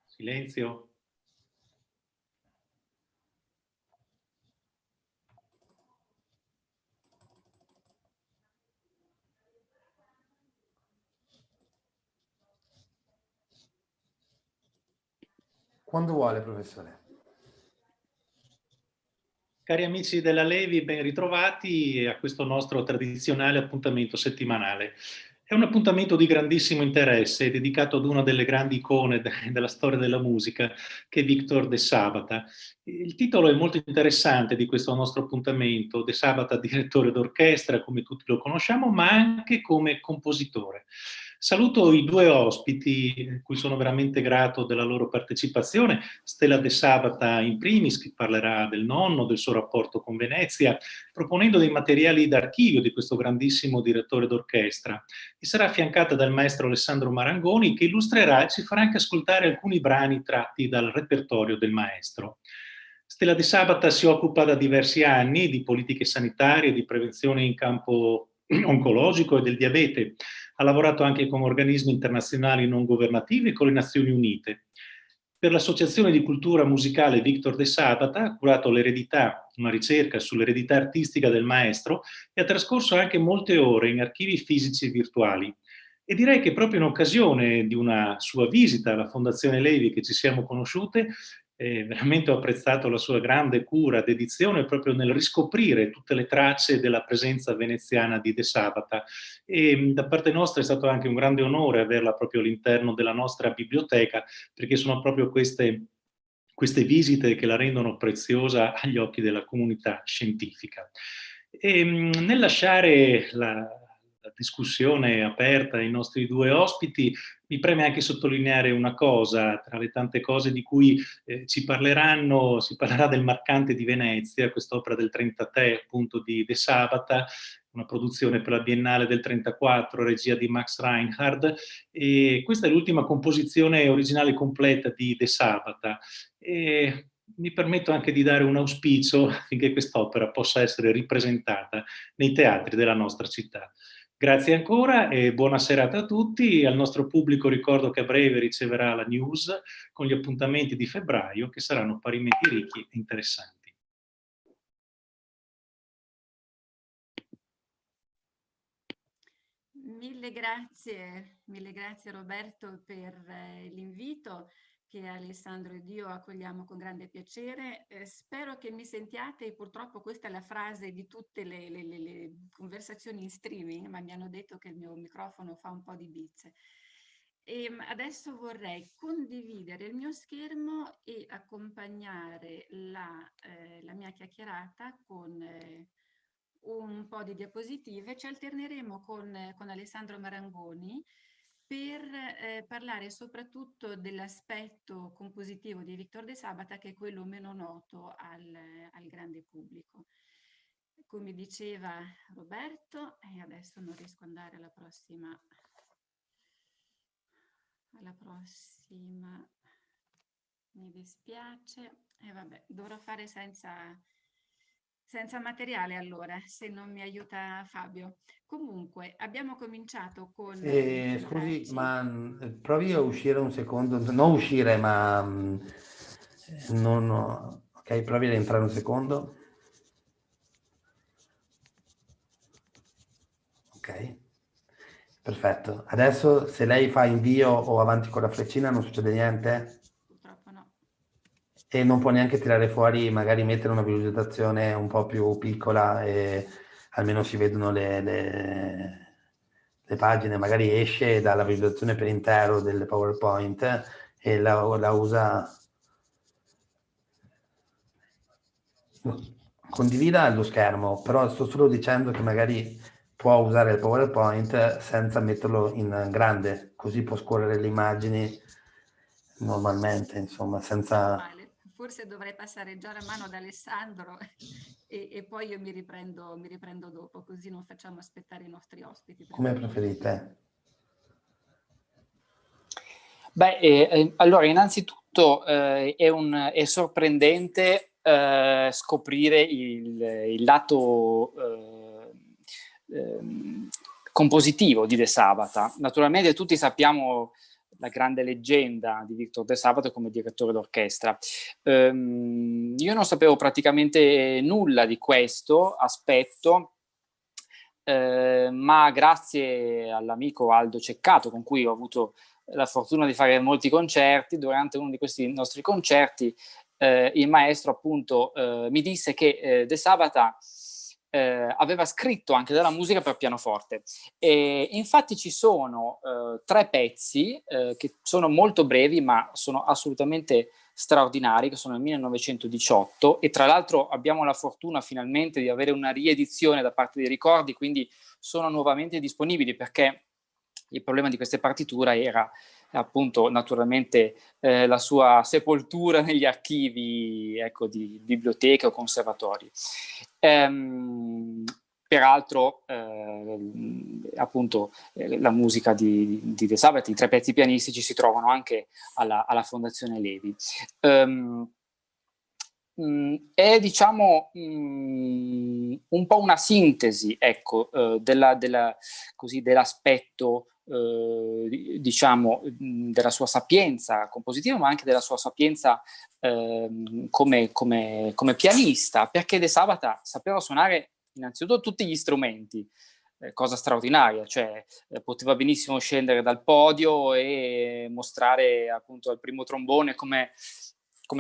Silenzio. Quando vuole, professore. Cari amici della Levi, ben ritrovati a questo nostro tradizionale appuntamento settimanale. È un appuntamento di grandissimo interesse, dedicato ad una delle grandi icone della storia della musica, che è Victor De Sabata. Il titolo è molto interessante di questo nostro appuntamento: De Sabata, direttore d'orchestra, come tutti lo conosciamo, ma anche come compositore. Saluto i due ospiti, cui sono veramente grato della loro partecipazione. Stella De Sabata in primis, che parlerà del nonno, del suo rapporto con Venezia, proponendo dei materiali d'archivio di questo grandissimo direttore d'orchestra, e sarà affiancata dal maestro Alessandro Marangoni, che illustrerà e ci farà anche ascoltare alcuni brani tratti dal repertorio del maestro. Stella De Sabata si occupa da diversi anni di politiche sanitarie, di prevenzione in campo oncologico e del diabete. Ha lavorato anche con organismi internazionali non governativi e con le Nazioni Unite. Per l'Associazione di Cultura Musicale Victor De Sabata ha curato l'eredità, una ricerca sull'eredità artistica del maestro, e ha trascorso anche molte ore in archivi fisici e virtuali. E direi che proprio in occasione di una sua visita alla Fondazione Levi che ci siamo conosciute, veramente ho apprezzato la sua grande cura, dedizione proprio nel riscoprire tutte le tracce della presenza veneziana di De Sabata, e da parte nostra è stato anche un grande onore averla proprio all'interno della nostra biblioteca, perché sono proprio queste visite che la rendono preziosa agli occhi della comunità scientifica. Nel lasciare la discussione aperta ai nostri due ospiti, mi preme anche sottolineare una cosa: tra le tante cose di cui si parlerà del Marcante di Venezia, quest'opera del 33 appunto di De Sabata, una produzione per la Biennale del 34, regia di Max Reinhardt, e questa è l'ultima composizione originale completa di De Sabata. E mi permetto anche di dare un auspicio affinché quest'opera possa essere ripresentata nei teatri della nostra città. Grazie ancora e buona serata a tutti. Al nostro pubblico ricordo che a breve riceverà la news con gli appuntamenti di febbraio, che saranno parimenti ricchi e interessanti. Mille grazie Roberto per l'invito, che Alessandro ed io accogliamo con grande piacere. Spero che mi sentiate. Purtroppo questa è la frase di tutte le conversazioni in streaming, ma mi hanno detto che il mio microfono fa un po' di bizze. E adesso vorrei condividere il mio schermo e accompagnare la mia chiacchierata con un po' di diapositive. Ci alterneremo con Alessandro Marangoni per parlare soprattutto dell'aspetto compositivo di Victor De Sabata, che è quello meno noto al grande pubblico. Come diceva Roberto, e adesso non riesco ad andare alla prossima, mi dispiace, e vabbè, dovrò fare senza materiale allora, se non mi aiuta Fabio. Comunque, abbiamo cominciato con... Scusi, ma provi a uscire un secondo, non uscire, ma ok, provi ad entrare un secondo. Ok, perfetto. Adesso se lei fa invio o avanti con la freccina non succede niente? Purtroppo no. E non può neanche tirare fuori, magari mettere una visualizzazione un po' più piccola e almeno si vedono le pagine, magari esce dalla visualizzazione per intero del PowerPoint e la usa. Condivida lo schermo, però sto solo dicendo che magari può usare il PowerPoint senza metterlo in grande, così può scorrere le immagini normalmente, insomma, senza... Forse dovrei passare già la mano ad Alessandro e poi io mi riprendo dopo, così non facciamo aspettare i nostri ospiti. Come preferite. Allora, innanzitutto è sorprendente scoprire il lato compositivo di De Sabata. Naturalmente tutti sappiamo la grande leggenda di Victor De Sabata come direttore d'orchestra. Io non sapevo praticamente nulla di questo aspetto, ma grazie all'amico Aldo Ceccato, con cui ho avuto la fortuna di fare molti concerti, durante uno di questi nostri concerti il maestro appunto mi disse che De Sabata aveva scritto anche della musica per pianoforte, e infatti ci sono 3 pezzi che sono molto brevi ma sono assolutamente straordinari, che sono nel 1918, e tra l'altro abbiamo la fortuna finalmente di avere una riedizione da parte dei Ricordi, quindi sono nuovamente disponibili, perché il problema di queste partiture era appunto naturalmente la sua sepoltura negli archivi, ecco, di biblioteche o conservatori. Peraltro appunto la musica di De Sabati, i 3 pezzi pianistici si trovano anche alla Fondazione Levi. È diciamo un po' una sintesi, ecco, dell'aspetto diciamo della sua sapienza compositiva, ma anche della sua sapienza come pianista, perché De Sabata sapeva suonare innanzitutto tutti gli strumenti, cosa straordinaria, cioè poteva benissimo scendere dal podio e mostrare appunto al primo trombone come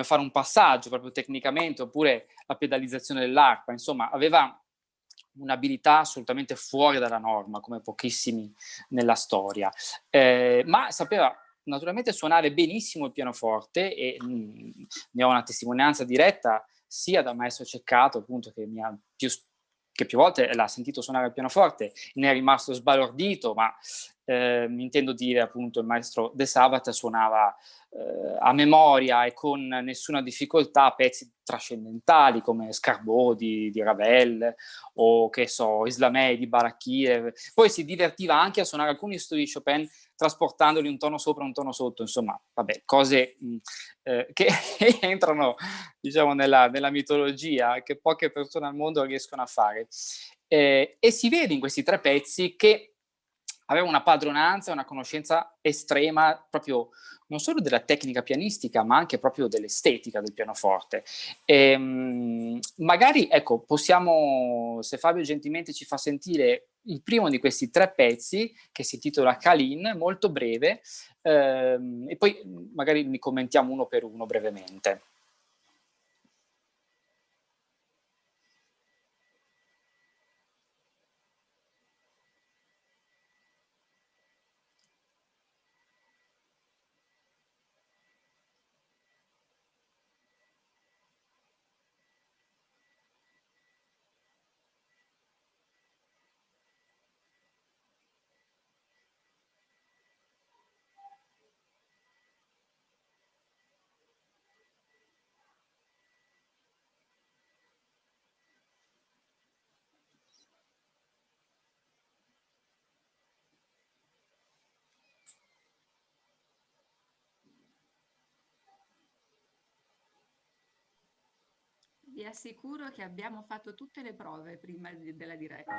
fare un passaggio proprio tecnicamente, oppure la pedalizzazione dell'arpa. Insomma, aveva un'abilità assolutamente fuori dalla norma, come pochissimi nella storia, ma sapeva naturalmente suonare benissimo il pianoforte, e ne ho una testimonianza diretta sia dal maestro Ceccato, appunto, che più volte l'ha sentito suonare il pianoforte, ne è rimasto sbalordito, ma intendo dire appunto il maestro De Sabata suonava a memoria e con nessuna difficoltà pezzi trascendentali come Scarbeau di Ravel, o che so, Islamè di Barakir. Poi si divertiva anche a suonare alcuni studi di Chopin trasportandoli un tono sopra, un tono sotto, insomma, vabbè, cose che entrano, diciamo, nella mitologia, che poche persone al mondo riescono a fare. E si vede in questi 3 pezzi che aveva una padronanza, una conoscenza estrema proprio non solo della tecnica pianistica, ma anche proprio dell'estetica del pianoforte. Magari, ecco, possiamo, se Fabio gentilmente ci fa sentire il primo di questi 3 pezzi, che si intitola Kalin, molto breve, e poi magari ne commentiamo uno per uno brevemente. Vi assicuro che abbiamo fatto tutte le prove prima della diretta.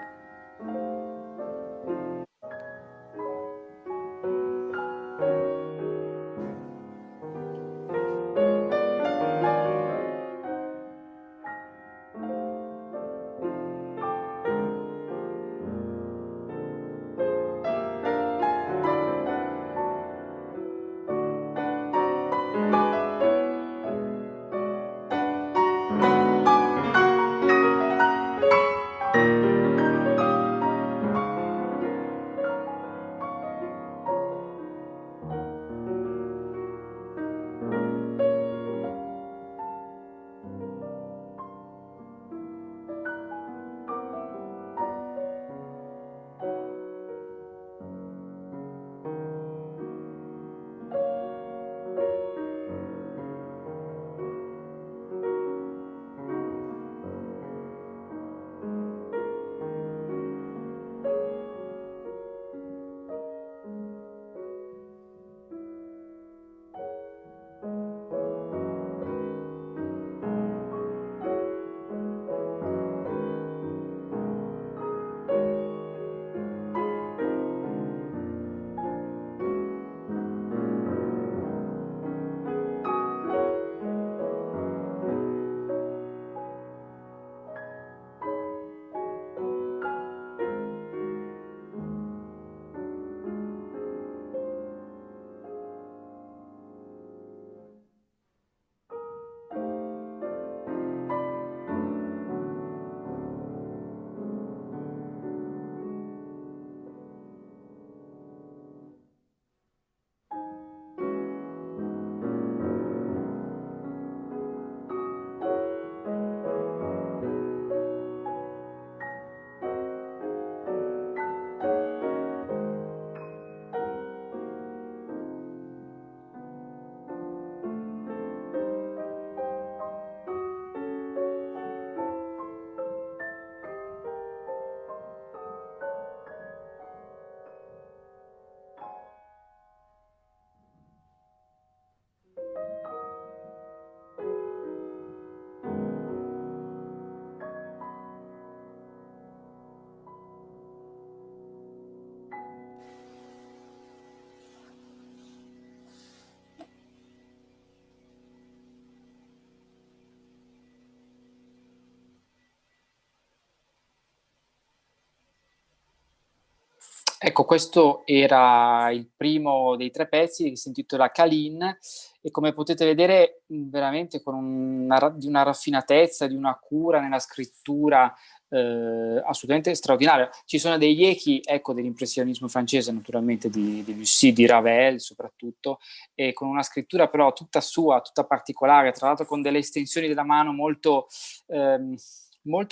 Ecco, questo era il primo dei 3 pezzi che si intitola Kalin, e come potete vedere veramente con di una raffinatezza, di una cura nella scrittura assolutamente straordinaria. Ci sono degli echi, ecco, dell'impressionismo francese, naturalmente di Debussy, di Ravel soprattutto, e con una scrittura però tutta sua, tutta particolare, tra l'altro con delle estensioni della mano molto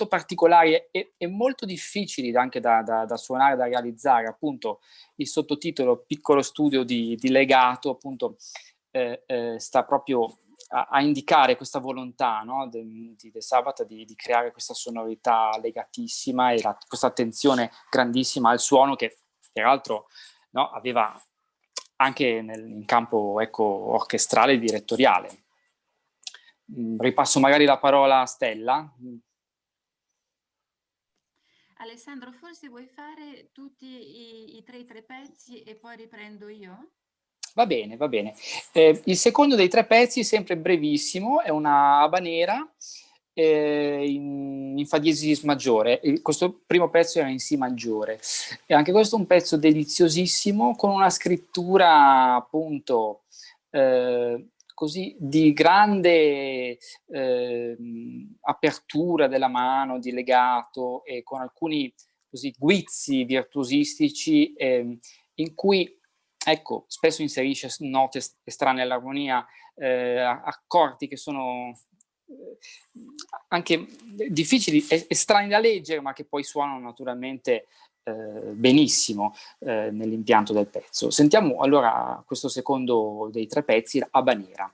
particolari e molto difficili anche da suonare, da realizzare. Appunto il sottotitolo Piccolo studio di legato, appunto sta proprio a indicare questa volontà, no, di De Sabata di creare questa sonorità legatissima e questa attenzione grandissima al suono, che peraltro, no, aveva anche in campo, ecco, orchestrale e direttoriale. Ripasso magari la parola a Stella. Alessandro, forse vuoi fare tutti i tre pezzi e poi riprendo io? Va bene, va bene. Il secondo dei 3 pezzi, sempre brevissimo, è una habanera in fa diesis maggiore. Questo primo pezzo era in si maggiore. E anche questo è un pezzo deliziosissimo, con una scrittura appunto così di grande apertura della mano, di legato, e con alcuni così guizzi virtuosistici in cui, ecco, spesso inserisce note estranee all'armonia, accordi che sono anche difficili, estranei da leggere, ma che poi suonano naturalmente benissimo nell'impianto del pezzo. Sentiamo allora questo secondo dei 3 pezzi, Habanera.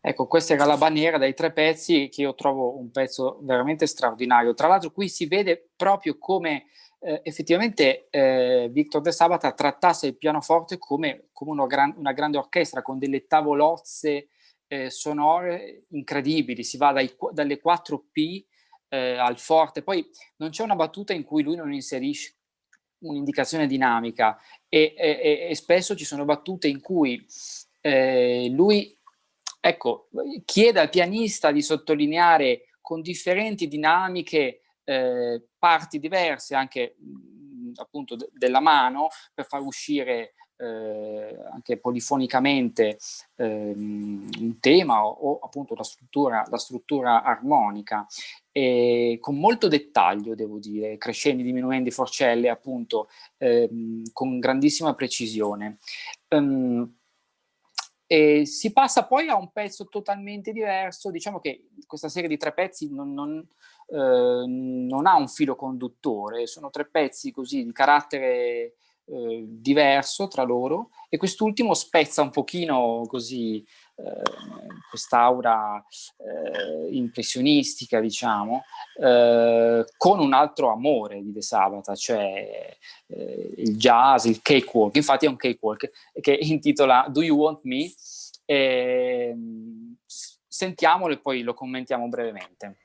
Ecco, questa era l'Habanera dai 3 pezzi, che io trovo un pezzo veramente straordinario. Tra l'altro qui si vede proprio come effettivamente Victor De Sabata trattasse il pianoforte come una grande orchestra con delle tavolozze sonore incredibili. Si va dalle 4P al forte, poi non c'è una battuta in cui lui non inserisce un'indicazione dinamica e spesso ci sono battute in cui lui, ecco, chiede al pianista di sottolineare con differenti dinamiche parti diverse anche appunto della mano per far uscire anche polifonicamente un tema o appunto la struttura armonica, e con molto dettaglio, devo dire, crescendi, diminuendi, forcelle, appunto, con grandissima precisione. E si passa poi a un pezzo totalmente diverso. Diciamo che questa serie di 3 pezzi non ha un filo conduttore, sono 3 pezzi così di carattere diverso tra loro, e quest'ultimo spezza un pochino così quest'aura impressionistica, diciamo, con un altro amore di De Sabata, cioè il jazz, il cakewalk. Infatti è un cakewalk che intitola Do You Want Me? Sentiamolo e poi lo commentiamo brevemente.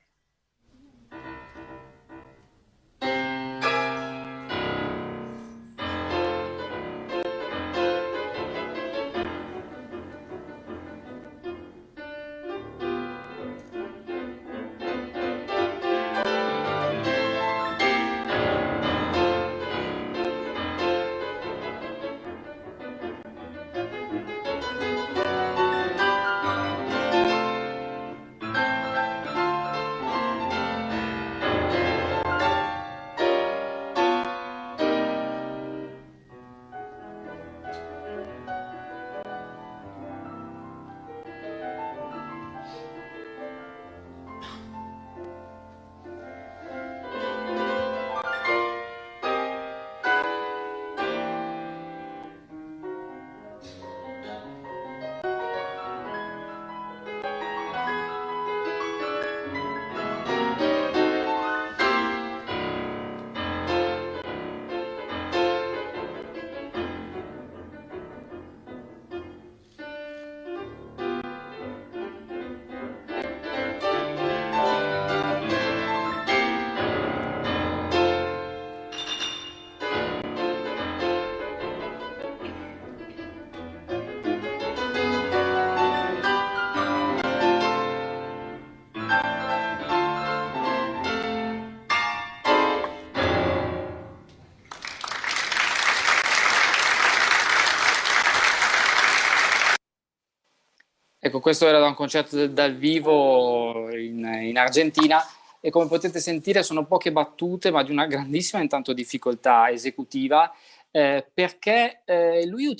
Ecco, questo era da un concerto dal vivo in Argentina, e come potete sentire sono poche battute ma di una grandissima intanto difficoltà esecutiva, perché lui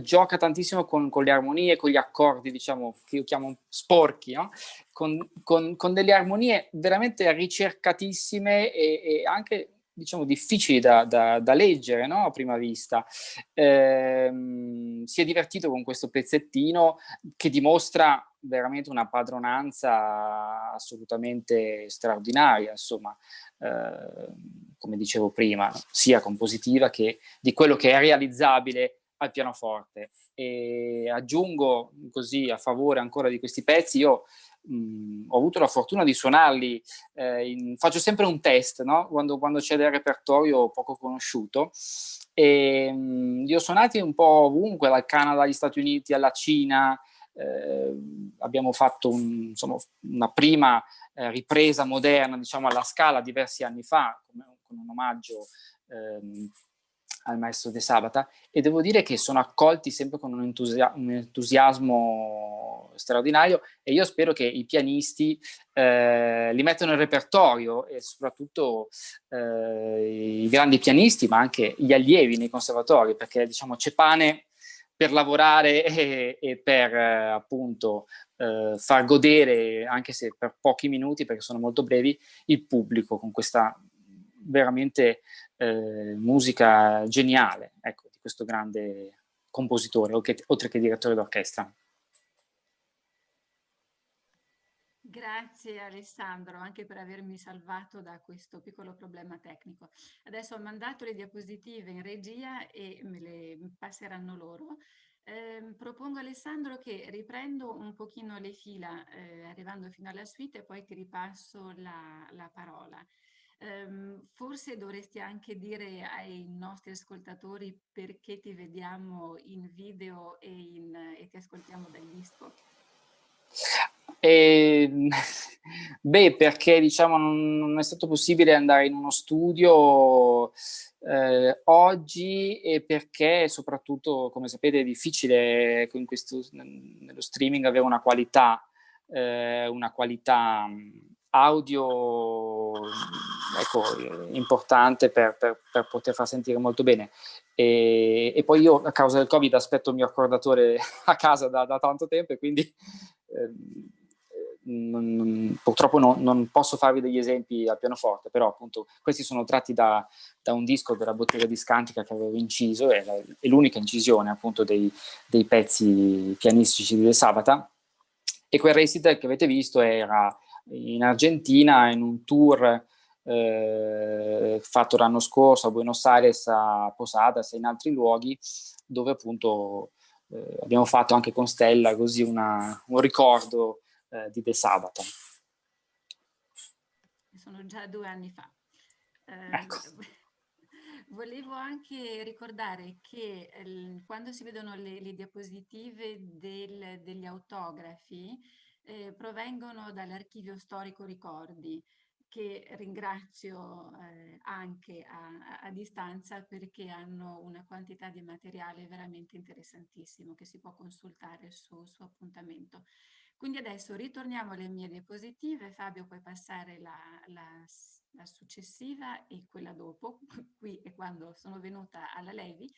gioca tantissimo con le armonie, con gli accordi, diciamo, che io chiamo sporchi, no? con delle armonie veramente ricercatissime e anche, diciamo, difficili da leggere, no? A prima vista. Si è divertito con questo pezzettino che dimostra veramente una padronanza assolutamente straordinaria, insomma, come dicevo prima, sia compositiva che di quello che è realizzabile al pianoforte. E aggiungo così, a favore ancora di questi pezzi, io ho avuto la fortuna di suonarli, faccio sempre un test, no? Quando c'è del repertorio poco conosciuto, e li ho suonati un po' ovunque, dal Canada agli Stati Uniti alla Cina. Abbiamo fatto una prima ripresa moderna, diciamo, alla Scala diversi anni fa, con un omaggio al maestro De Sabata, e devo dire che sono accolti sempre con un entusiasmo straordinario, e io spero che i pianisti li mettano in repertorio, e soprattutto i grandi pianisti, ma anche gli allievi nei conservatori, perché, diciamo, c'è pane per lavorare e per appunto far godere, anche se per pochi minuti, perché sono molto brevi, il pubblico con questa veramente musica geniale, ecco, di questo grande compositore, oltre che direttore d'orchestra. Grazie Alessandro anche per avermi salvato da questo piccolo problema tecnico. Adesso ho mandato le diapositive in regia e me le passeranno loro. Propongo Alessandro che riprendo un pochino le fila arrivando fino alla suite e poi ti ripasso la parola. Forse dovresti anche dire ai nostri ascoltatori perché ti vediamo in video e ti ascoltiamo dal disco. Beh, perché diciamo non è stato possibile andare in uno studio oggi, e perché soprattutto, come sapete, è difficile nello streaming avere una qualità audio, ecco, importante per poter far sentire molto bene. E poi io, a causa del Covid, aspetto il mio accordatore a casa da tanto tempo, e quindi purtroppo non posso farvi degli esempi al pianoforte, però appunto questi sono tratti da un disco della Bottega Discantica che avevo inciso, è l'unica incisione appunto dei pezzi pianistici di De Sabata, e quel recital che avete visto era in Argentina, in un tour fatto l'anno scorso a Buenos Aires, a Posadas e in altri luoghi, dove appunto abbiamo fatto anche con Stella così un ricordo di De Sabata. Sono già 2 anni fa. Ecco. Volevo anche ricordare che quando si vedono le diapositive degli autografi provengono dall'Archivio Storico Ricordi, che ringrazio anche a distanza, perché hanno una quantità di materiale veramente interessantissimo che si può consultare su appuntamento. Quindi adesso ritorniamo alle mie diapositive. Fabio, puoi passare la successiva e quella dopo. Qui è quando sono venuta alla Levi.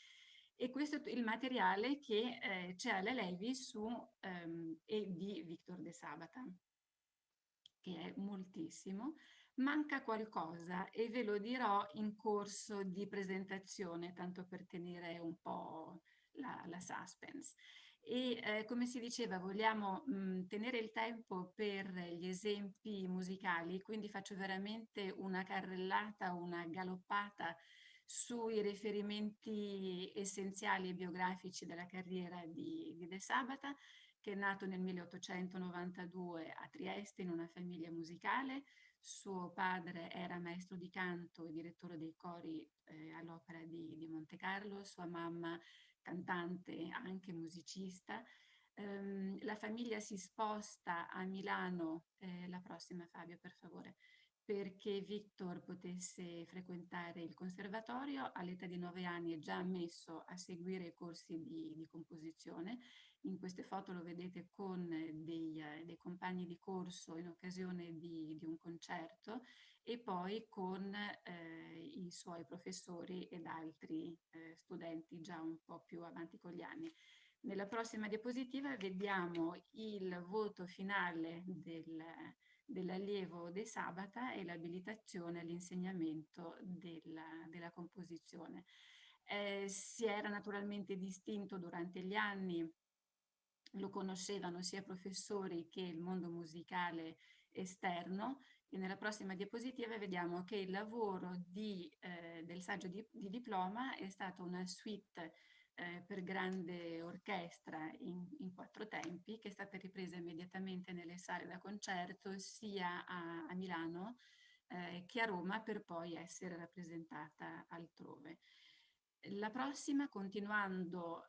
E questo è il materiale che c'è alla Levi e di Victor De Sabata, che è moltissimo. Manca qualcosa e ve lo dirò in corso di presentazione, tanto per tenere un po' la suspense. E come si diceva, vogliamo tenere il tempo per gli esempi musicali, quindi faccio veramente una carrellata, una galoppata sui riferimenti essenziali e biografici della carriera di De Sabata, che è nato nel 1892 a Trieste in una famiglia musicale. Suo padre era maestro di canto e direttore dei cori all'Opera di Monte Carlo, sua mamma cantante, anche musicista. La famiglia si sposta a Milano, la prossima Fabio per favore, perché Victor potesse frequentare il conservatorio. All'età di 9 anni è già ammesso a seguire i corsi di composizione. In queste foto lo vedete con dei compagni di corso in occasione di un concerto, e poi con i suoi professori ed altri studenti già un po' più avanti con gli anni. Nella prossima diapositiva vediamo il voto finale dell'allievo De Sabata e l'abilitazione all'insegnamento della composizione. Si era naturalmente distinto durante gli anni, lo conoscevano sia professori che il mondo musicale esterno, e nella prossima diapositiva vediamo che il lavoro del saggio di diploma è stata una suite per grande orchestra in 4 tempi, che è stata ripresa immediatamente nelle sale da concerto sia a Milano che a Roma, per poi essere rappresentata altrove. La prossima, continuando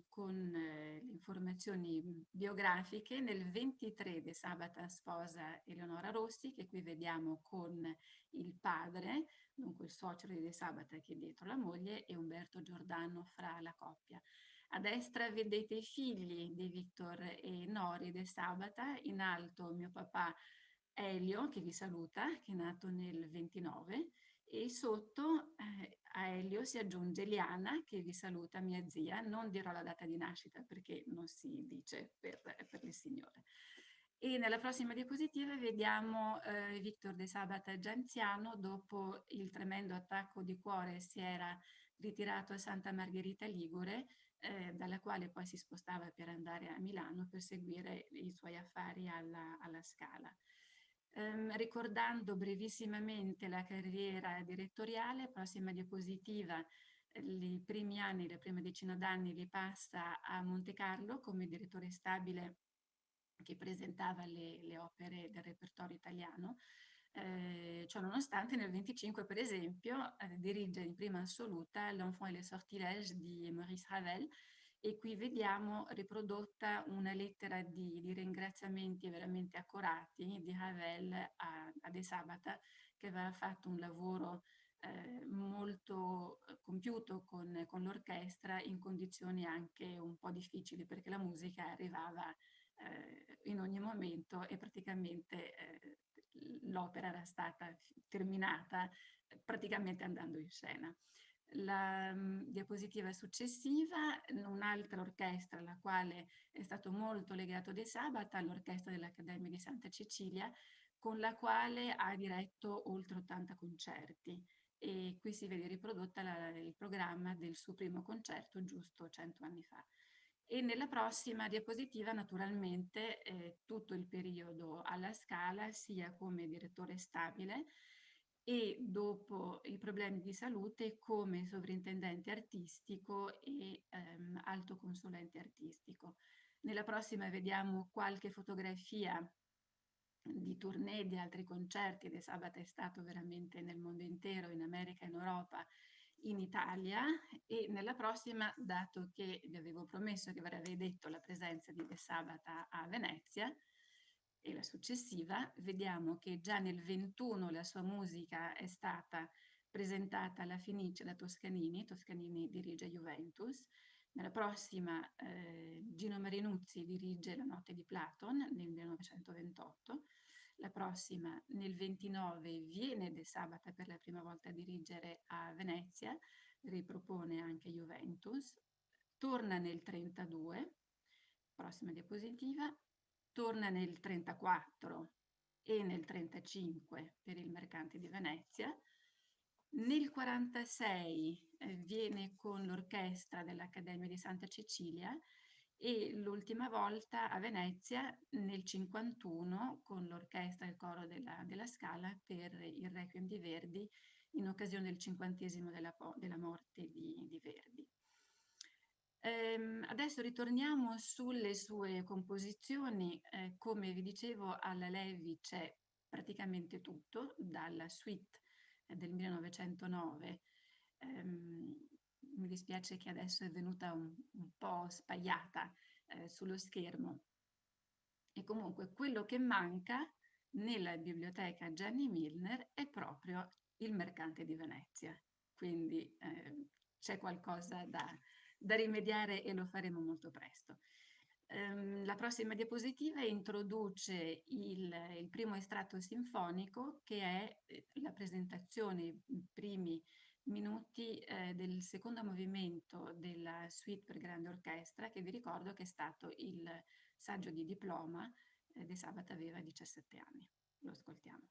con le informazioni biografiche, nel 23 De Sabata sposa Eleonora Rossi, che qui vediamo con il padre, dunque il suocero di De Sabata che è dietro la moglie, e Umberto Giordano fra la coppia. A destra vedete i figli di Victor e Nori De Sabata, in alto mio papà Elio, che vi saluta, che è nato nel 29, e sotto a Elio si aggiunge Liana, che vi saluta, mia zia. Non dirò la data di nascita perché non si dice per le signore. E nella prossima diapositiva vediamo Victor De Sabata già anziano. Dopo il tremendo attacco di cuore si era ritirato a Santa Margherita Ligure, dalla quale poi si spostava per andare a Milano per seguire i suoi affari alla Scala. Ricordando brevissimamente la carriera direttoriale, prossima diapositiva, i primi anni, la prima decina d'anni li passa a Monte Carlo come direttore stabile che presentava le opere del repertorio italiano. Ciò nonostante nel 25 per esempio dirige in prima assoluta L'Enfant et les Sortilèges di Maurice Ravel, e qui vediamo riprodotta una lettera di ringraziamenti veramente accurati di Ravel a De Sabata, che aveva fatto un lavoro molto compiuto con l'orchestra in condizioni anche un po' difficili, perché la musica arrivava in ogni momento e praticamente l'opera era stata terminata praticamente andando in scena. La diapositiva successiva, un'altra orchestra alla quale è stato molto legato De Sabata, l'orchestra dell'Accademia di Santa Cecilia, con la quale ha diretto oltre 80 concerti, e qui si vede riprodotta il programma del suo primo concerto giusto 100 anni fa. E nella prossima diapositiva naturalmente tutto il periodo alla Scala, sia come direttore stabile e dopo i problemi di salute come sovrintendente artistico e alto consulente artistico. Nella prossima vediamo qualche fotografia di tournée, di altri concerti. De Sabata è stato veramente nel mondo intero, in America, in Europa, in Italia. E nella prossima, dato che vi avevo promesso che vi avrei detto la presenza di De Sabata a Venezia, e la successiva, vediamo che già nel 21 la sua musica è stata presentata alla Fenice da Toscanini. Toscanini dirige Juventus. Nella prossima Gino Marinuzzi dirige La notte di Platon nel 1928. La prossima nel 29 viene De Sabata per la prima volta a dirigere a Venezia, ripropone anche Juventus. Torna nel 32, prossima diapositiva, torna nel 34 e nel 35 per il Mercante di Venezia. Nel 46 viene con l'orchestra dell'Accademia di Santa Cecilia, e l'ultima volta a Venezia nel 51 con l'orchestra e il coro della Scala per il Requiem di Verdi in occasione del 50° della morte di Verdi. Adesso ritorniamo sulle sue composizioni. Come vi dicevo, alla Levi c'è praticamente tutto, dalla suite del 1909. Mi dispiace che adesso è venuta un po' spagliata sullo schermo. E comunque quello che manca nella biblioteca Gianni Milner è proprio il Mercante di Venezia. Quindi c'è qualcosa da rimediare e lo faremo molto presto. La prossima diapositiva introduce il primo estratto sinfonico, che è la presentazione, i primi minuti del secondo movimento della suite per grande orchestra, che vi ricordo che è stato il saggio di diploma. De Sabata aveva 17 anni. Lo ascoltiamo.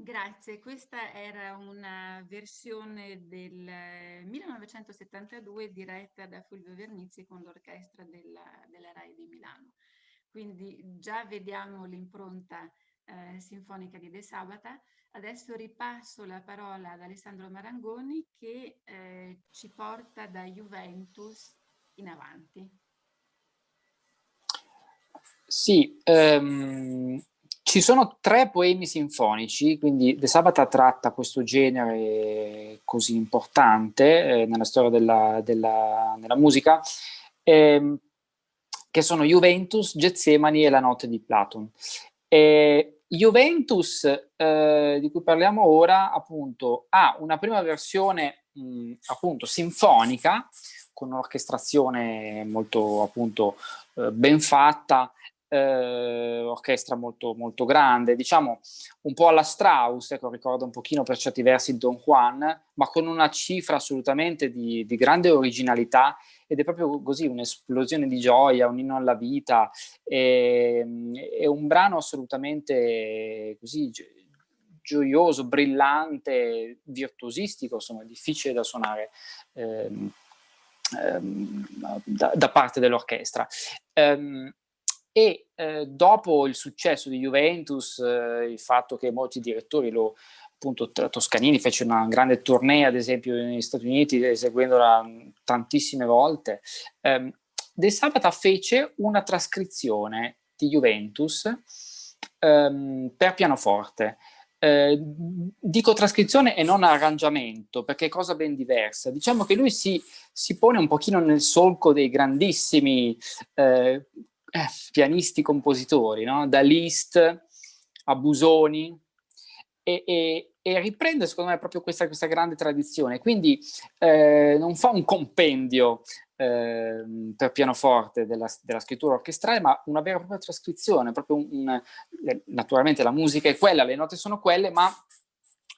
Grazie, questa era una versione del 1972 diretta da Fulvio Vernizzi con l'orchestra della RAI di Milano. Quindi già vediamo l'impronta sinfonica di De Sabata. Adesso ripasso la parola ad Alessandro Marangoni che ci porta da Juventus in avanti. Sì, ci sono 3 poemi sinfonici, quindi De Sabata tratta questo genere così importante nella storia della musica, che sono Juventus, Getsemani e La notte di Platon. Juventus, di cui parliamo ora, appunto, ha una prima versione appunto sinfonica, con un'orchestrazione molto appunto ben fatta, orchestra molto, molto grande, diciamo un po' alla Strauss, ecco, ricorda un pochino per certi versi Don Juan, ma con una cifra assolutamente di grande originalità, ed è proprio così un'esplosione di gioia, un inno alla vita, è un brano assolutamente così gioioso, brillante, virtuosistico, insomma, difficile da suonare da parte dell'orchestra. Dopo il successo di Juventus, il fatto che molti direttori appunto Toscanini fece una grande tournée ad esempio negli Stati Uniti eseguendola tantissime volte, De Sabata fece una trascrizione di Juventus per pianoforte. Dico trascrizione e non arrangiamento, perché è cosa ben diversa. Diciamo che lui si pone un pochino nel solco dei grandissimi pianisti compositori, no? Da Liszt a Busoni, e riprende secondo me proprio questa grande tradizione, quindi non fa un compendio per pianoforte della scrittura orchestrale, ma una vera e propria trascrizione, proprio naturalmente la musica è quella, le note sono quelle, ma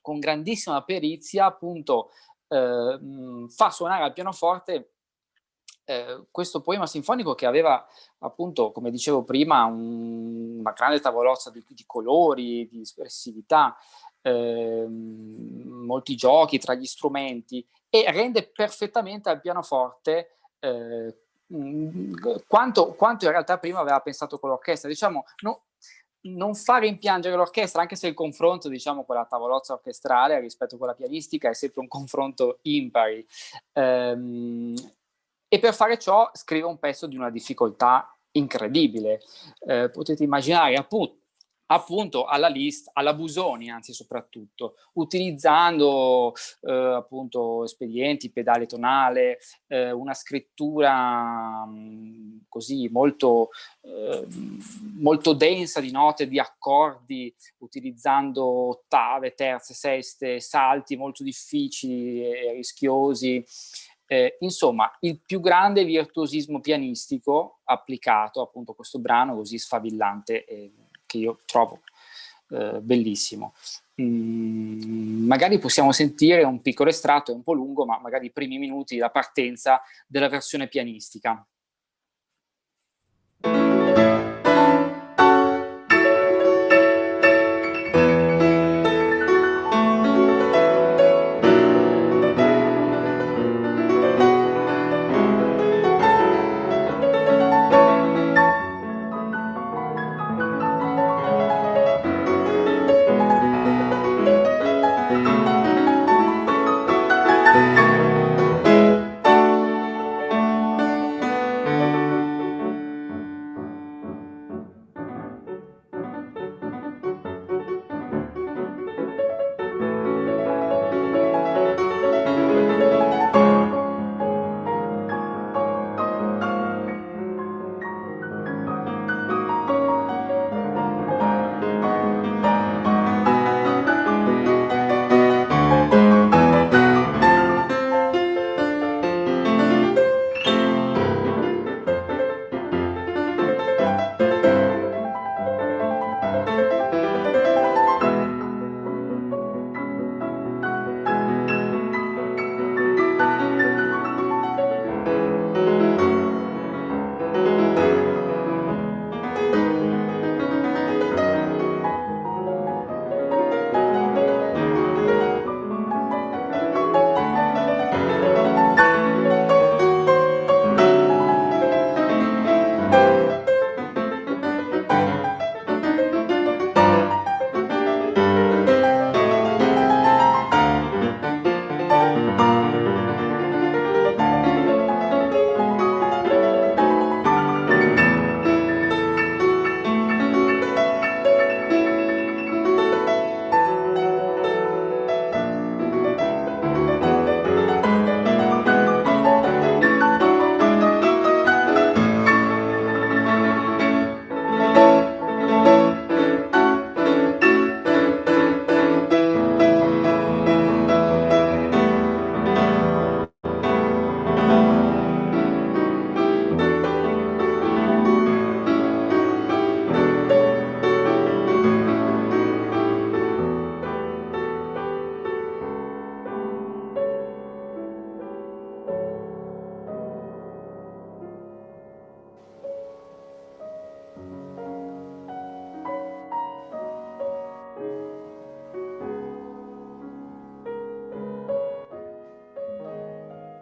con grandissima perizia appunto fa suonare al pianoforte questo poema sinfonico che aveva appunto, come dicevo prima, una grande tavolozza di colori, di espressività, molti giochi tra gli strumenti, e rende perfettamente al pianoforte quanto in realtà prima aveva pensato con l'orchestra. Diciamo, non fa rimpiangere l'orchestra, anche se il confronto, diciamo, con la tavolozza orchestrale rispetto a quella pianistica è sempre un confronto impari. E per fare ciò scrive un pezzo di una difficoltà incredibile. Potete immaginare appunto alla Liszt, alla Busoni anzi soprattutto, utilizzando appunto espedienti, pedale tonale, una scrittura così molto densa di note, di accordi, utilizzando ottave, terze, seste, salti molto difficili e rischiosi. Insomma, il più grande virtuosismo pianistico applicato appunto a questo brano così sfavillante, che io trovo bellissimo. Magari possiamo sentire un piccolo estratto, è un po' lungo, ma magari i primi minuti, la partenza della versione pianistica.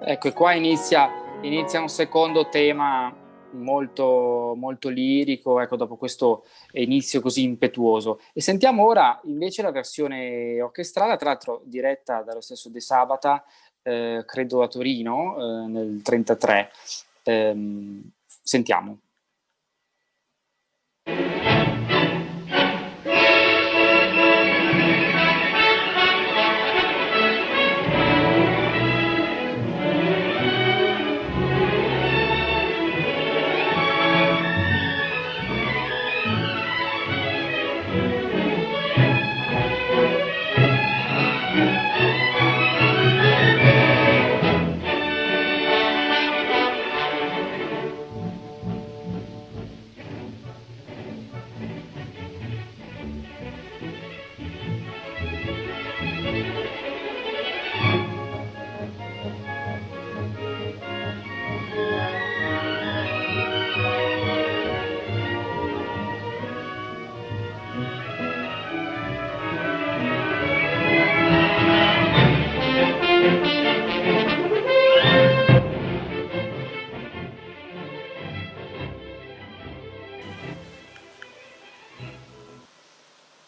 Ecco, e qua inizia un secondo tema molto, molto lirico, ecco, dopo questo inizio così impetuoso. E sentiamo ora invece la versione orchestrale, tra l'altro diretta dallo stesso De Sabata, credo a Torino, nel 1933. Sentiamo.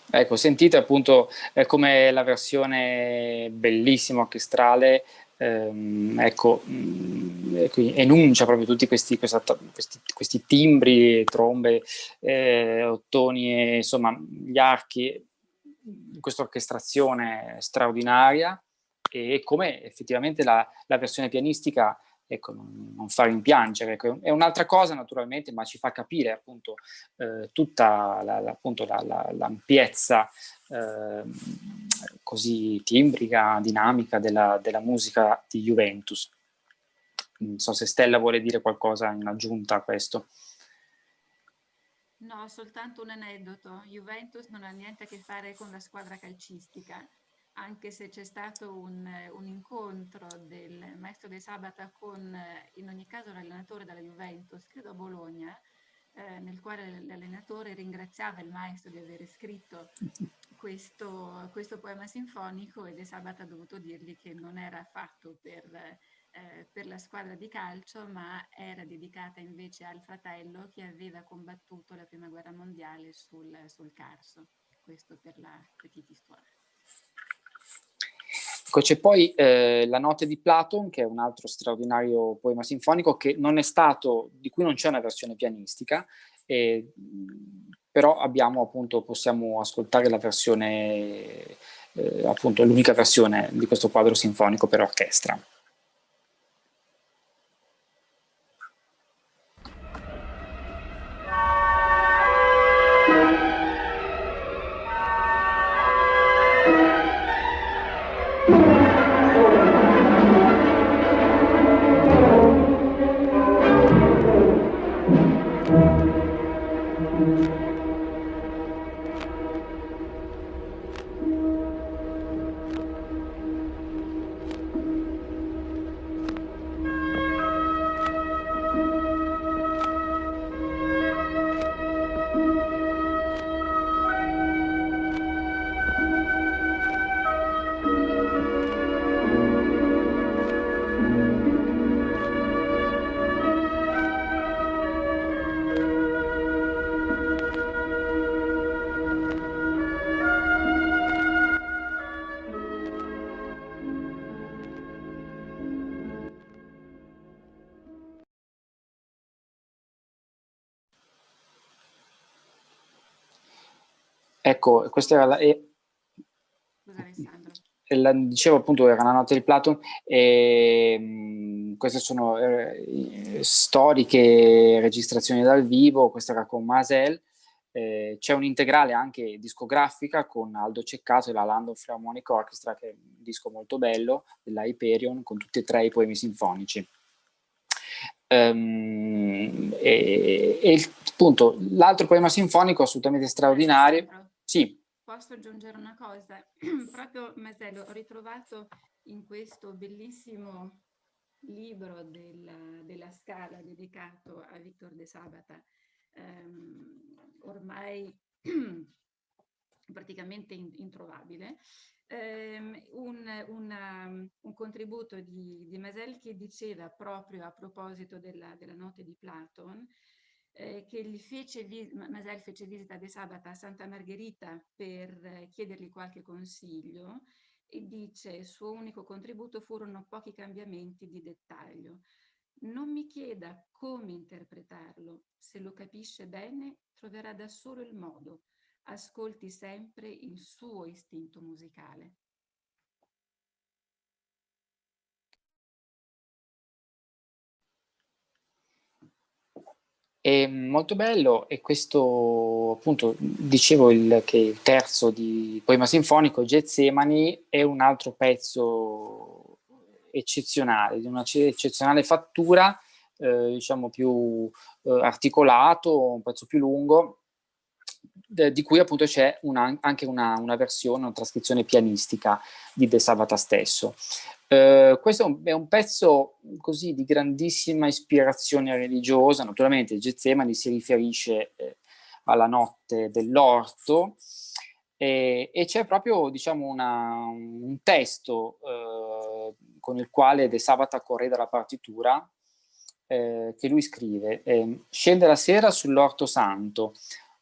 Ecco, sentite appunto come la versione bellissima orchestrale ecco, enuncia proprio tutti questi timbri, trombe, ottoni e insomma gli archi, questa orchestrazione straordinaria, e come effettivamente la versione pianistica, ecco, non fa rimpiangere. Ecco, è un'altra cosa naturalmente, ma ci fa capire appunto tutta l'ampiezza così timbrica, dinamica della musica di Juventus. Non so se Stella vuole dire qualcosa in aggiunta a questo. No, soltanto un aneddoto. Juventus non ha niente a che fare con la squadra calcistica, anche se c'è stato un incontro del maestro De Sabata con, in ogni caso, l'allenatore della Juventus, credo a Bologna, nel quale l'allenatore ringraziava il maestro di aver scritto questo poema sinfonico, e De Sabata ha dovuto dirgli che non era fatto per la squadra di calcio, ma era dedicata invece al fratello che aveva combattuto la prima guerra mondiale sul Carso. Questo per la petite histoire. Ecco, c'è poi la Notte di Platon, che è un altro straordinario poema sinfonico che non è stato, di cui non c'è una versione pianistica, però possiamo ascoltare la versione, appunto l'unica versione di questo quadro sinfonico per orchestra. Ecco, questa era Scusa Alessandro. Dicevo appunto, era la Notte di Platon, e queste sono storiche registrazioni dal vivo. Questa era con Masel. C'è un'integrale anche discografica con Aldo Ceccato e la London Philharmonic Orchestra, che è un disco molto bello, della Hyperion, con tutti e tre i poemi sinfonici. Appunto, l'altro poema sinfonico assolutamente straordinario. Alessandro, sì. Posso aggiungere una cosa? Proprio Masello, ho ritrovato in questo bellissimo libro della Scala dedicato a Victor De Sabata, ormai praticamente introvabile, un contributo di Masel, che diceva, proprio a proposito della notte di Platon, che Masel fece visita di Sabata a Santa Margherita per chiedergli qualche consiglio, e dice: il suo unico contributo furono pochi cambiamenti di dettaglio. Non mi chieda come interpretarlo, se lo capisce bene troverà da solo il modo. Ascolti sempre il suo istinto musicale. È molto bello, e questo, appunto, dicevo che il terzo di Poema Sinfonico, Getsemani, è un altro pezzo eccezionale, di una eccezionale fattura, diciamo più articolato, un pezzo più lungo, di cui appunto c'è anche una versione, una trascrizione pianistica di De Sabata stesso. Questo è un pezzo così di grandissima ispirazione religiosa. Naturalmente Getsemani si riferisce alla notte dell'orto, e c'è proprio, diciamo, un testo con il quale De Sabata correda la partitura, che lui scrive: scende la sera sull'orto santo,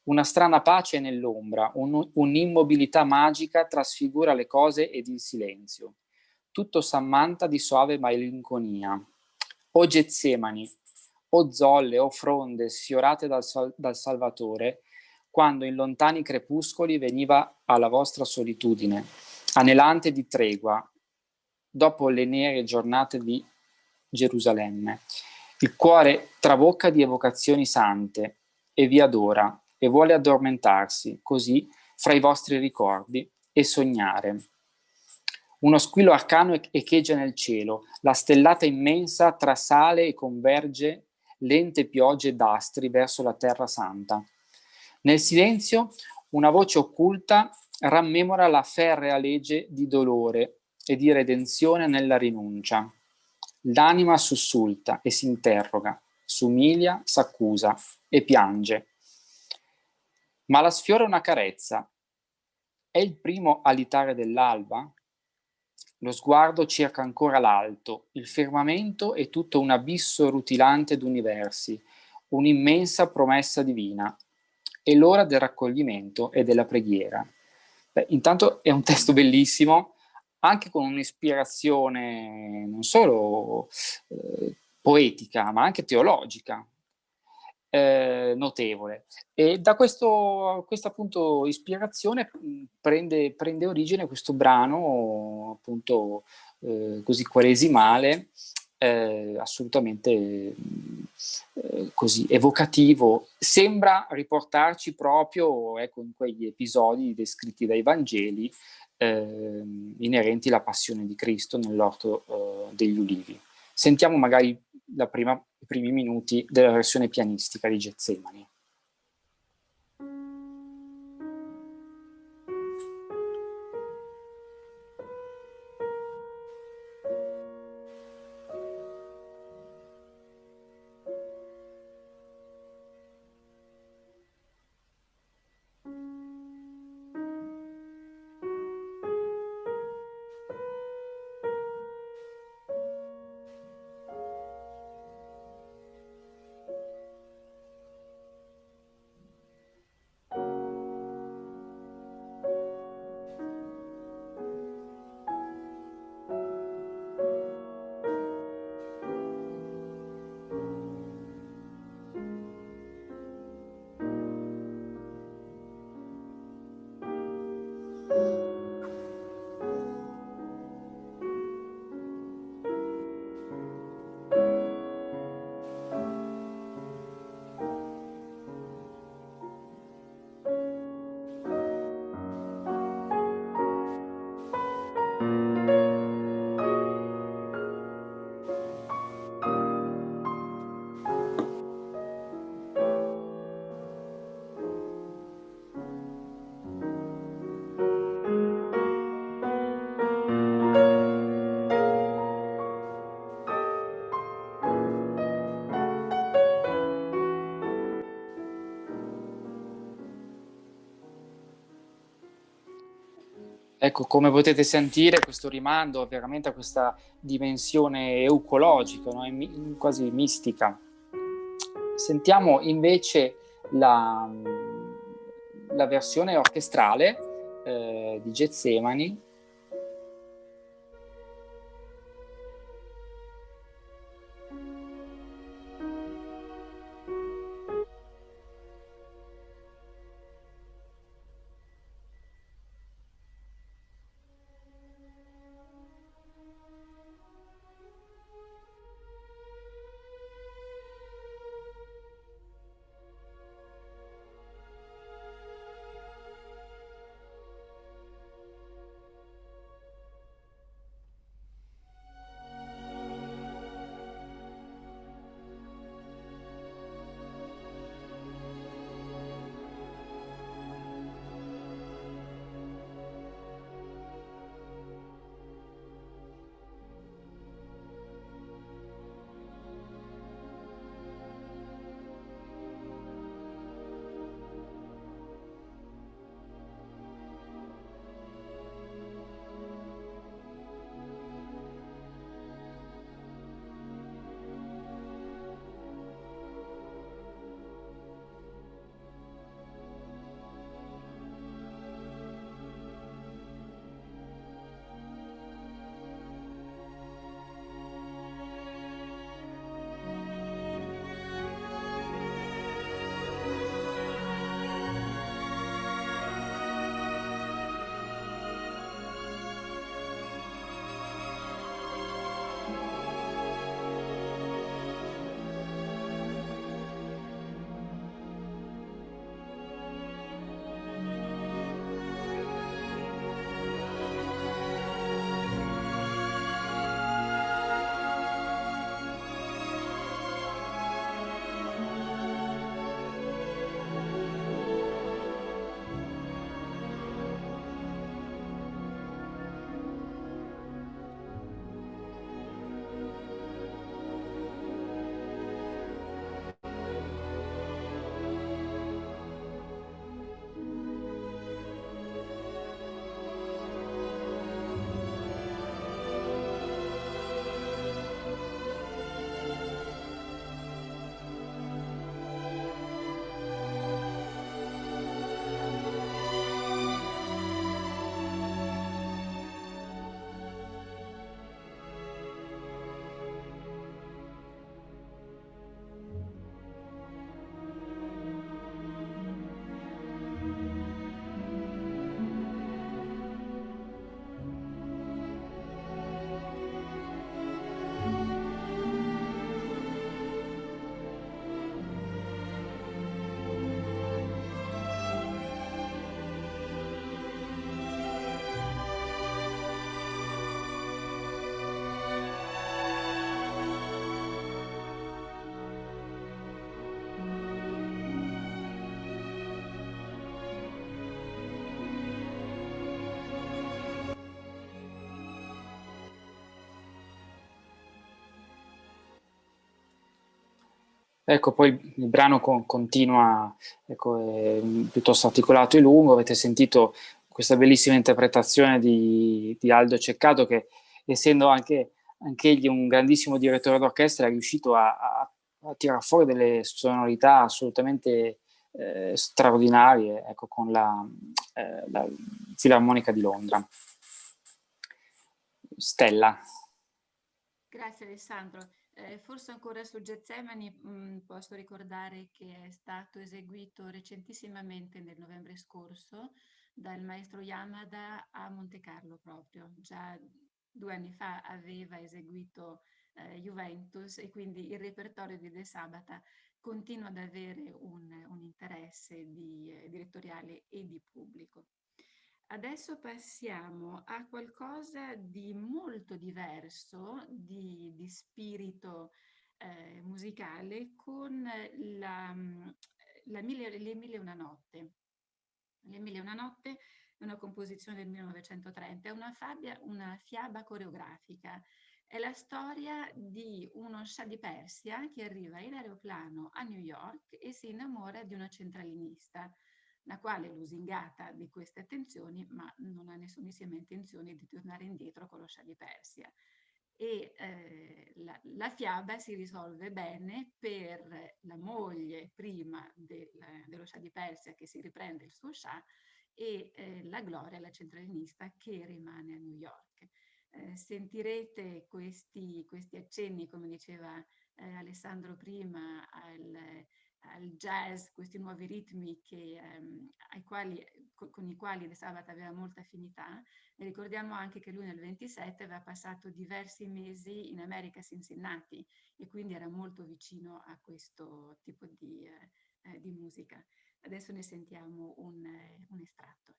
una strana pace nell'ombra, un'immobilità magica trasfigura le cose ed il silenzio. Tutto s'ammanta di soave malinconia. O Getsemani, o zolle, o fronde sfiorate dal Salvatore, quando in lontani crepuscoli veniva alla vostra solitudine, anelante di tregua, dopo le nere giornate di Gerusalemme. Il cuore trabocca di evocazioni sante e vi adora e vuole addormentarsi così fra i vostri ricordi e sognare. Uno squillo arcano echeggia nel cielo, la stellata immensa trasale e converge lente piogge d'astri verso la terra santa. Nel silenzio una voce occulta rammemora la ferrea legge di dolore e di redenzione nella rinuncia. L'anima sussulta e si interroga, s'umilia, s'accusa e piange. Ma la sfiora una carezza. È il primo alitare dell'alba? Lo sguardo cerca ancora l'alto, il firmamento è tutto un abisso rutilante d'universi, un'immensa promessa divina. È l'ora del raccoglimento e della preghiera. Beh, intanto è un testo bellissimo, anche con un'ispirazione non solo poetica, ma anche teologica, notevole. E da questa appunto ispirazione prende origine questo brano, appunto, così quaresimale, assolutamente così evocativo. Sembra riportarci proprio, ecco, in quegli episodi descritti dai Vangeli, inerenti alla passione di Cristo nell'orto degli Ulivi. Sentiamo magari i primi minuti della versione pianistica di Getsemani. Ecco, come potete sentire, questo rimando veramente a questa dimensione eucologica, no? Quasi mistica. Sentiamo invece la versione orchestrale di Getsemani. Ecco, poi il brano continua, ecco, è piuttosto articolato e lungo. Avete sentito questa bellissima interpretazione di Aldo Ceccato, che essendo anch'egli un grandissimo direttore d'orchestra è riuscito a tirar fuori delle sonorità assolutamente straordinarie, ecco, con la Filarmonica di Londra. Stella. Grazie Alessandro. Forse ancora su Getsemani posso ricordare che è stato eseguito recentissimamente nel novembre scorso dal maestro Yamada a Monte Carlo proprio. Già 2 anni fa aveva eseguito Juventus e quindi il repertorio di De Sabata continua ad avere un interesse direttoriale e di pubblico. Adesso passiamo a qualcosa di molto diverso, di spirito musicale, con le Mille e una notte. Le Mille e una notte è una composizione del 1930, è una fiaba coreografica. È la storia di uno scià di Persia che arriva in aeroplano a New York e si innamora di una centralinista. la quale è lusingata di queste attenzioni, ma non ha nessunissima intenzione di tornare indietro con lo Scià di Persia. E la fiaba si risolve bene per la moglie prima dello Scià di Persia che si riprende il suo Scià e la Gloria, la centralinista, che rimane a New York. Sentirete questi accenni, come diceva Alessandro prima, al jazz, questi nuovi ritmi con i quali De Sabata aveva molta affinità. E ricordiamo anche che lui nel 27 aveva passato diversi mesi in America, a Cincinnati, e quindi era molto vicino a questo tipo di musica. Adesso ne sentiamo un estratto.